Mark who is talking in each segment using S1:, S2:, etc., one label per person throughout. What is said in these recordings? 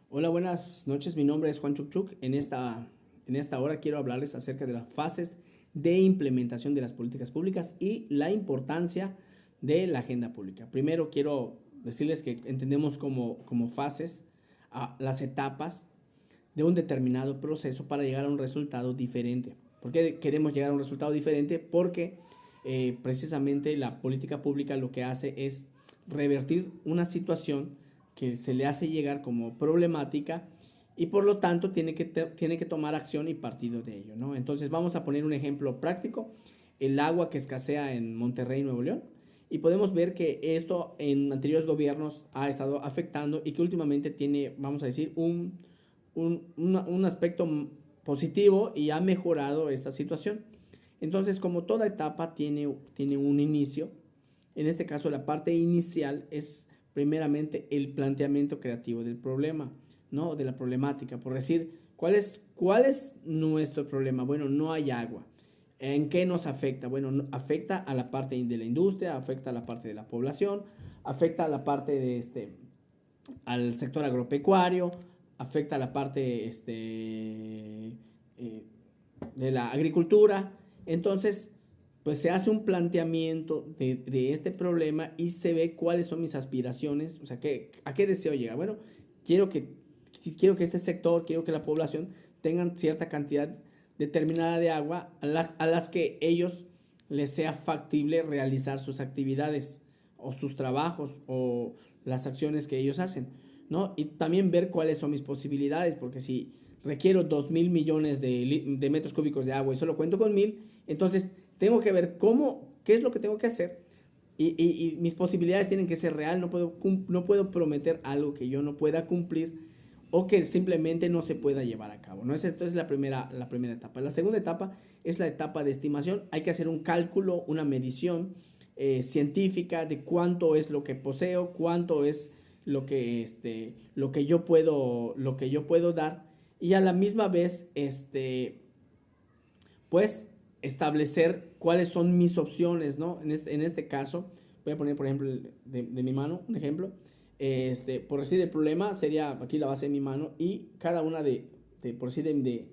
S1: Hola, buenas noches. Mi nombre es Juan Chukchuk. En esta hora quiero hablarles acerca de las fases de implementación de las políticas públicas y la importancia de la agenda pública. Primero quiero decirles que entendemos como fases las etapas de un determinado proceso para llegar a un resultado diferente. ¿Por qué queremos llegar a un resultado diferente? Porque precisamente la política pública lo que hace es revertir una situación que se le hace llegar como problemática y por lo tanto tiene que tomar acción y partido de ello, ¿no? Entonces vamos a poner un ejemplo práctico, el agua que escasea en Monterrey, Nuevo León, y podemos ver que esto en anteriores gobiernos ha estado afectando y que últimamente tiene, vamos a decir, un aspecto positivo y ha mejorado esta situación. Entonces, como toda etapa tiene un inicio, en este caso la parte inicial es primeramente el planteamiento creativo del problema, ¿no? De la problemática, por decir, ¿cuál es nuestro problema? Bueno, no hay agua. ¿En qué nos afecta? Bueno, afecta a la parte de la industria, afecta a la parte de la población, afecta a la parte al sector agropecuario, afecta a la parte de la agricultura. Entonces, pues se hace un planteamiento de este problema y se ve cuáles son mis aspiraciones, o sea, a qué deseo llegar. Bueno, quiero que, quiero que este sector, quiero que la población tengan cierta cantidad determinada de agua a las que ellos les sea factible realizar sus actividades o sus trabajos o las acciones que ellos hacen, ¿no? Y también ver cuáles son mis posibilidades, porque si requiero 2.000 millones de metros cúbicos de agua y solo cuento con 1.000, entonces tengo que ver qué es lo que tengo que hacer y mis posibilidades tienen que ser real, no puedo prometer algo que yo no pueda cumplir o que simplemente no se pueda llevar a cabo, ¿no? Esta es la primera etapa. La segunda etapa es la etapa de estimación. Hay que hacer un cálculo, una medición científica de cuánto es lo que poseo, cuánto es lo que yo puedo dar y a la misma vez pues establecer cuáles son mis opciones, ¿no? En este caso, voy a poner, por ejemplo, de mi mano, un ejemplo. Por decir, el problema sería aquí la base de mi mano y cada una por decir, de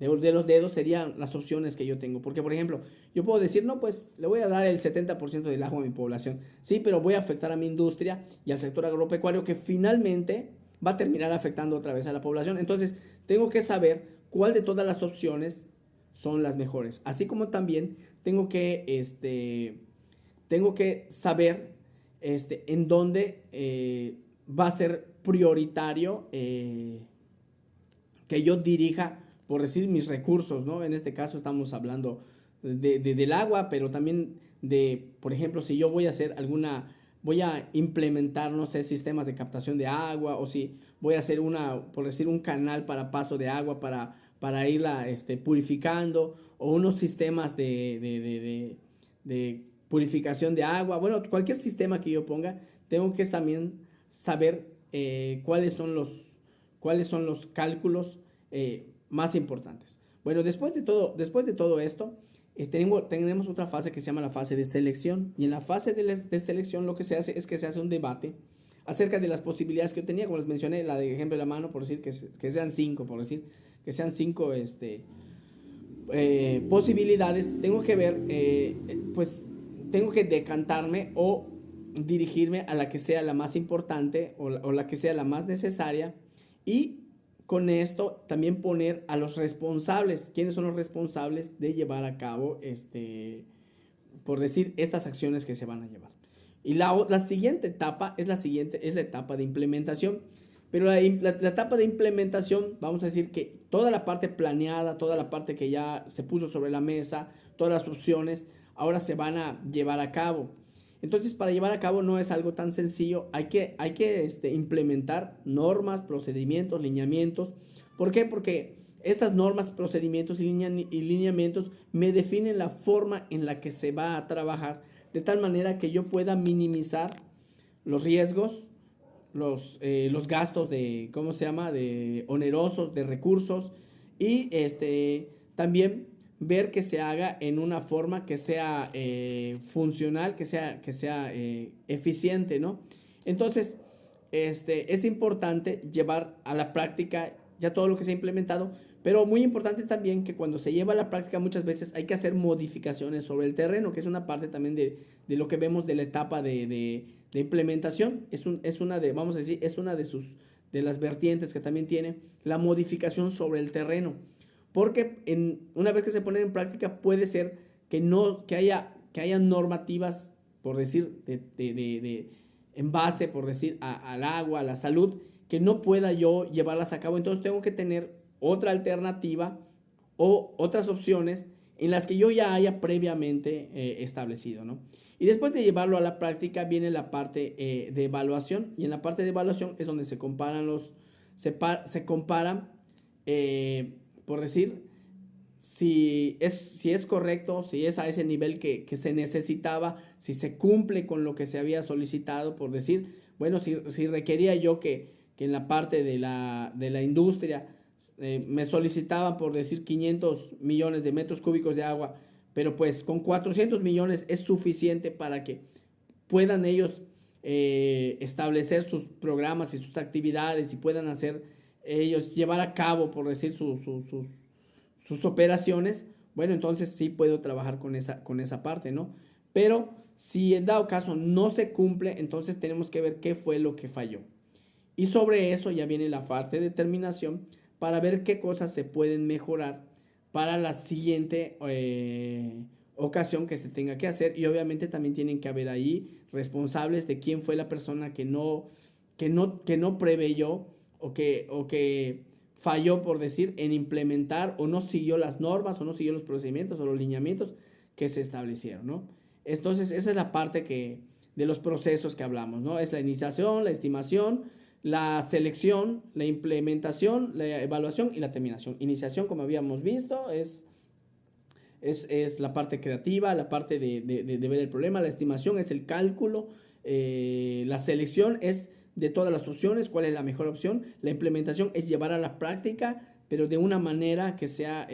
S1: los dedos serían las opciones que yo tengo. Porque, por ejemplo, yo puedo decir, no, pues le voy a dar el 70% del agua a mi población. Sí, pero voy a afectar a mi industria y al sector agropecuario que finalmente va a terminar afectando otra vez a la población. Entonces, tengo que saber cuál de todas las opciones son las mejores. Así como también tengo que saber en dónde va a ser prioritario que yo dirija, por decir, mis recursos, ¿no? En este caso estamos hablando del agua, pero también por ejemplo, si yo voy a implementar, no sé, sistemas de captación de agua, o si voy a hacer por decir, un canal para paso de agua para irla purificando, o unos sistemas de purificación de agua. Bueno, cualquier sistema que yo ponga, tengo que también saber cuáles son los cálculos más importantes. Bueno, después de todo esto, tenemos otra fase que se llama la fase de selección. Y en la fase de selección lo que se hace es que se hace un debate acerca de las posibilidades que yo tenía, como les mencioné, la de ejemplo de la mano, por decir que sean cinco, por decir que sean cinco posibilidades. Tengo que ver, pues tengo que decantarme o dirigirme a la que sea la más importante o la que sea la más necesaria y con esto también poner a los responsables, quiénes son los responsables de llevar a cabo, por decir, estas acciones que se van a llevar. Y la siguiente etapa es la etapa de implementación. Pero la etapa de implementación, vamos a decir que toda la parte planeada, toda la parte que ya se puso sobre la mesa, todas las opciones, ahora se van a llevar a cabo. Entonces, para llevar a cabo no es algo tan sencillo, hay que implementar normas, procedimientos, lineamientos. ¿Por qué? Porque estas normas, procedimientos y lineamientos me definen la forma en la que se va a trabajar, de tal manera que yo pueda minimizar los riesgos, los gastos ¿cómo se llama? De onerosos, de recursos, y también ver que se haga en una forma que sea funcional, que sea eficiente, ¿no? Entonces, es importante llevar a la práctica ya todo lo que se ha implementado, pero muy importante también que cuando se lleva a la práctica muchas veces hay que hacer modificaciones sobre el terreno, que es una parte también de lo que vemos de la etapa de implementación. Es una de, vamos a decir, es una de las vertientes que también tiene la modificación sobre el terreno. Porque una vez que se pone en práctica puede ser que haya normativas, por decir, en base, por decir, al agua, a la salud, que no pueda yo llevarlas a cabo. Entonces tengo que tener otra alternativa o otras opciones en las que yo ya haya previamente establecido, ¿no? Y después de llevarlo a la práctica viene la parte de evaluación, y en la parte de evaluación es donde se comparan por decir, si es correcto, si es a ese nivel que se necesitaba, si se cumple con lo que se había solicitado, por decir, bueno, si requería yo que en la parte de la industria me solicitaban, por decir, 500 millones de metros cúbicos de agua, pero pues con 400 millones es suficiente para que puedan ellos establecer sus programas y sus actividades y puedan hacer ellos llevar a cabo, por decir, sus operaciones. Bueno, entonces sí puedo trabajar con esa parte, ¿no? Pero si en dado caso no se cumple, entonces tenemos que ver qué fue lo que falló. Y sobre eso ya viene la parte de determinación para ver qué cosas se pueden mejorar para la siguiente ocasión que se tenga que hacer. Y obviamente también tienen que haber ahí responsables de quién fue la persona que no preveyó o que falló, por decir, en implementar o no siguió las normas o no siguió los procedimientos o los lineamientos que se establecieron, ¿no? Entonces esa es la parte de los procesos que hablamos, ¿no? Es la iniciación, la estimación, la selección, la implementación, la evaluación y la terminación. Iniciación, como habíamos visto, es la parte creativa, la parte de ver el problema. La estimación es el cálculo. La selección es de todas las opciones, cuál es la mejor opción. La implementación es llevar a la práctica, pero de una manera que sea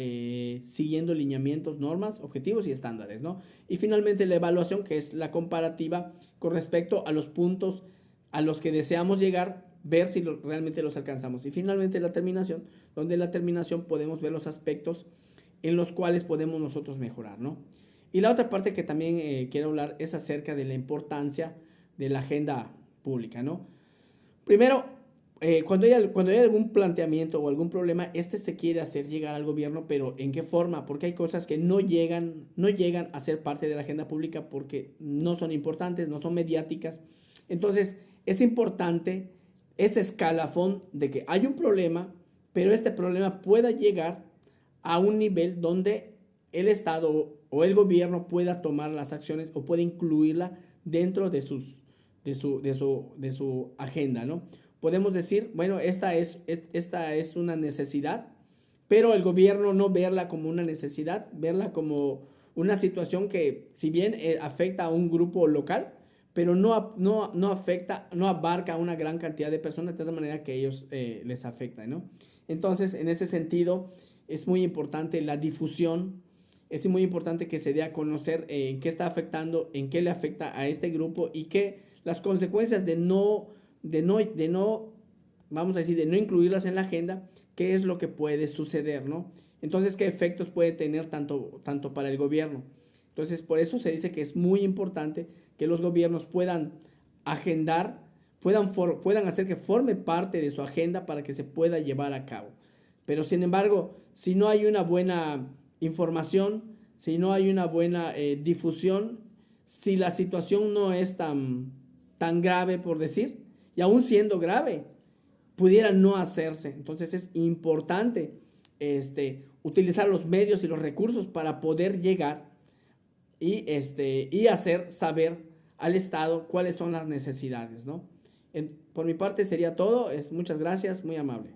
S1: siguiendo lineamientos, normas, objetivos y estándares, ¿no? Y finalmente la evaluación, que es la comparativa con respecto a los puntos a los que deseamos llegar, ver si realmente los alcanzamos. Y finalmente la terminación, donde la terminación podemos ver los aspectos en los cuales podemos nosotros mejorar, ¿no? Y la otra parte que también quiero hablar es acerca de la importancia de la agenda pública, ¿no? Primero, cuando hay algún planteamiento o algún problema, se quiere hacer llegar al gobierno, pero ¿en qué forma? Porque hay cosas que no llegan a ser parte de la agenda pública porque no son importantes, no son mediáticas. Entonces, es importante ese escalafón de que hay un problema, pero este problema pueda llegar a un nivel donde el Estado o el gobierno pueda tomar las acciones o pueda incluirla dentro de su agenda, ¿no? Podemos decir, bueno, esta es una necesidad, pero el gobierno no verla como una necesidad, verla como una situación que, si bien afecta a un grupo local, pero no afecta, no abarca a una gran cantidad de personas de tal manera que ellos les afecta, ¿no? Entonces, en ese sentido, es muy importante la difusión, es muy importante que se dé a conocer en qué está afectando, en qué le afecta a este grupo y que las consecuencias vamos a decir, de no incluirlas en la agenda, qué es lo que puede suceder, ¿no? Entonces, qué efectos puede tener tanto para el gobierno. Entonces, por eso se dice que es muy importante que los gobiernos puedan agendar, puedan hacer que forme parte de su agenda para que se pueda llevar a cabo. Pero, sin embargo, si no hay una buena información, si no hay una buena difusión, si la situación no es tan grave, por decir, y aún siendo grave, pudiera no hacerse. Entonces es importante utilizar los medios y los recursos para poder llegar y hacer saber al Estado cuáles son las necesidades, ¿no? Por mi parte sería todo. Muchas gracias, muy amable.